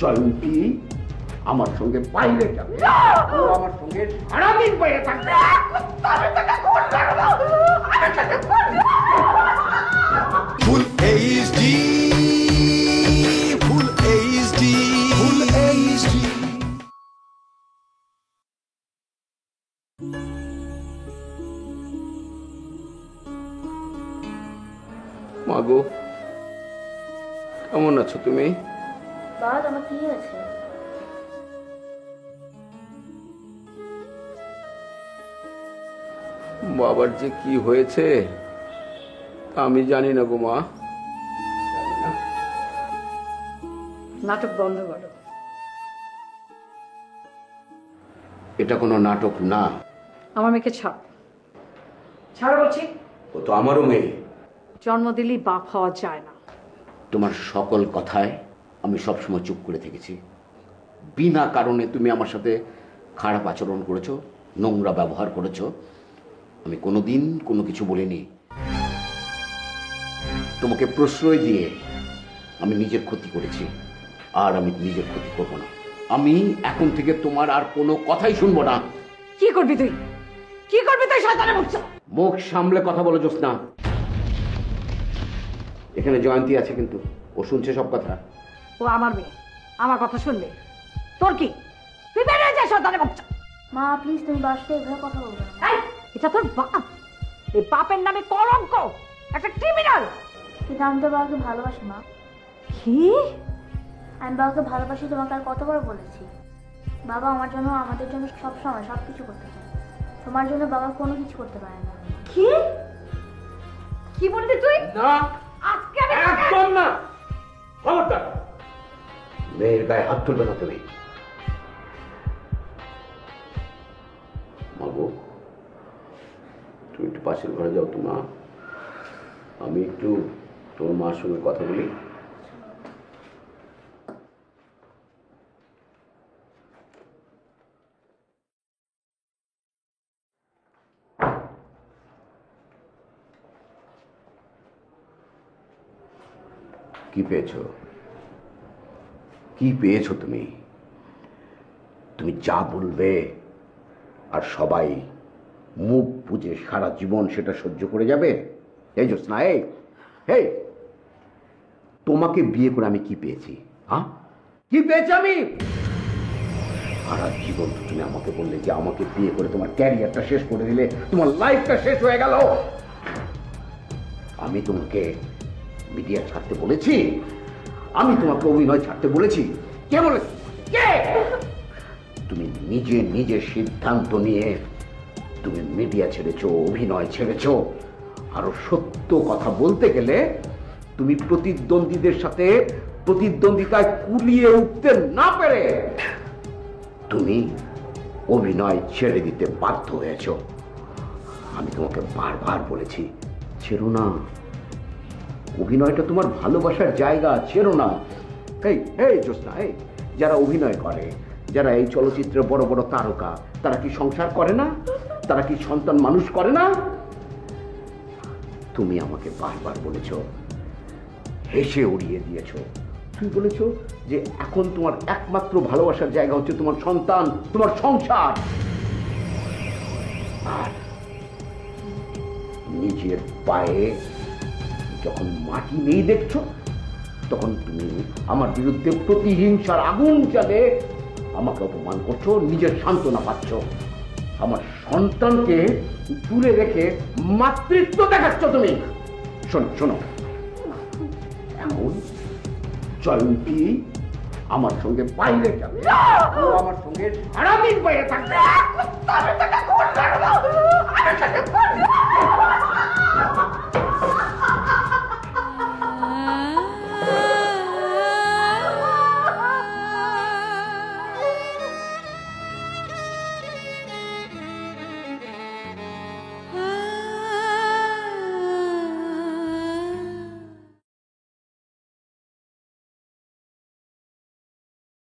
জয়ন্তী আমার সঙ্গে বাইরে যাবে, ও আমার সঙ্গে সারাদিন বাইরে থাকবে। Full HD, full HD, full HD. মাগো, কেমন আছো তুমি? বাবা তোমার কি হয়েছে? বাবার যে কি হয়েছে আমি জানি না গো মা। নাটক বন্ধ করো। এটা কোনো নাটক না। আমার মেয়েকে ছাড়, ছাড় বলছি। ও তো আমারও মেয়ে। জন্ম দিলেই বাপ হওয়া যায় না। তোমার সকল কথায় আমি সবসময় চুপ করে থেকেছি। বিনা কারণে তুমি আমার সাথে খারাপ আচরণ করেছো, নোংরা ব্যবহার করেছো। আমি কোনোদিন কোনো কিছু বলিনি। তোমাকে প্রশ্রয় দিয়ে আমি নিজের ক্ষতি করেছি, আর আমি নিজের ক্ষতি করব না। আমি এখন থেকে তোমার আর কোনো কথাই শুনবো না। কি করবি তুই? কি করবি তুই? শয়তানের মুখ! মুখ সামলে কথা বলো জোসনা। এখানে জয়ন্তী আছে, কিন্তু ও শুনছে সব কথা। ও আমার মেয়ে, আমার কথা শুনবে। তোর কি? তুই বেরিয়ে যা, শয়তানের মুখ! মা প্লিজ তুমি বাসায় এভাবে কথা বলবে না। এই, এটা তোর বাপ। এই বাপের নামে কলঙ্ক, একটা ক্রিমিনাল। কিন্তু আমি তো বাবাকে ভালোবাসি মা। কি? আমি বাবাকে ভালোবাসি, তোমাকে আর কতবার বলেছি। বাবা আমার জন্য, আমাদের জন্য সবসময় সব কিছু করতে চায়। তোমার জন্য বাবা কোনো কিছু করতে পারে না। কি কি বললি তুই? না, আজকে আমি একদম না। খবরদার, মেয়ের গায়ে হাত তুলবে না তুমি। মাগো, তুমি একটু পাশের ঘরে যাও তো মা। আমি একটু তোমার মার সঙ্গে কথা বলি। কি পেয়েছো? কি পেয়েছো তুমি? তুমি যা বলবে আর সবাই মুখ বুজে সারা জীবন সেটা সহ্য করে যাবে? এই জোসনা, এই তোমাকে বিয়ে করে আমি কি পেয়েছি? হ্যাঁ, কি পেয়েছি আমি? সারা জীবন তো তুমি আমাকে বললে যে আমাকে বিয়ে করে তোমার ক্যারিয়ারটা শেষ করে দিলে, তোমার লাইফটা শেষ হয়ে গেল। আমি তোমাকে মিডিয়া ছাড়তে বলেছি? আমি তোমাকে অভিনয় ছাড়তে বলেছি? কে বলেছে? কে? তুমি নিজে নিজে সিদ্ধান্ত নিয়ে তুমি মিডিয়া ছেড়েছো, অভিনয় ছেড়েছো। আরো সত্য কথা বলতে গেলে তুমি প্রতিদ্বন্দ্বীদের সাথে প্রতিদ্বন্দ্বিতায় কুলিয়ে উঠতে না পেরে তুমি অভিনয় ছেড়ে দিতে বাধ্য হয়েছো। আমি তোমাকে বারবার বলেছি, ছেড়ো না। অভিনয়টা তোমার ভালোবাসার জায়গা, ছেড়ো না। এই জোসনা, যারা অভিনয় করে, যারা এই চলচ্চিত্রে বড় বড় তারকা, তারা কি সংসার করে না? তারা কি সন্তান মানুষ করে না? তুমি আমাকে বারবার বলেছো, হেসে উড়িয়ে দিয়েছো। তুমি বলেছো যে এখন তোমার একমাত্র ভালোবাসার জায়গা হচ্ছে তোমার সন্তান, তোমার সংসার। আর নিজের পায়ে যখন মাটি নেই দেখছো, তখন তুমি আমার বিরুদ্ধে প্রতিহিংসার আগুন জ্বালে আমাকে অপমান করছো, নিজের সান্ত্বনা পাচ্ছ। আমার সন্তানকে দূরে রেখে মাতৃত্ব দেখাচ্ছ তুমি। শোনো, এখন জয়ন্তী আমার সঙ্গে বাইরে যাবে, ও আমার সঙ্গে সারাদিন বাইরে থাকবে।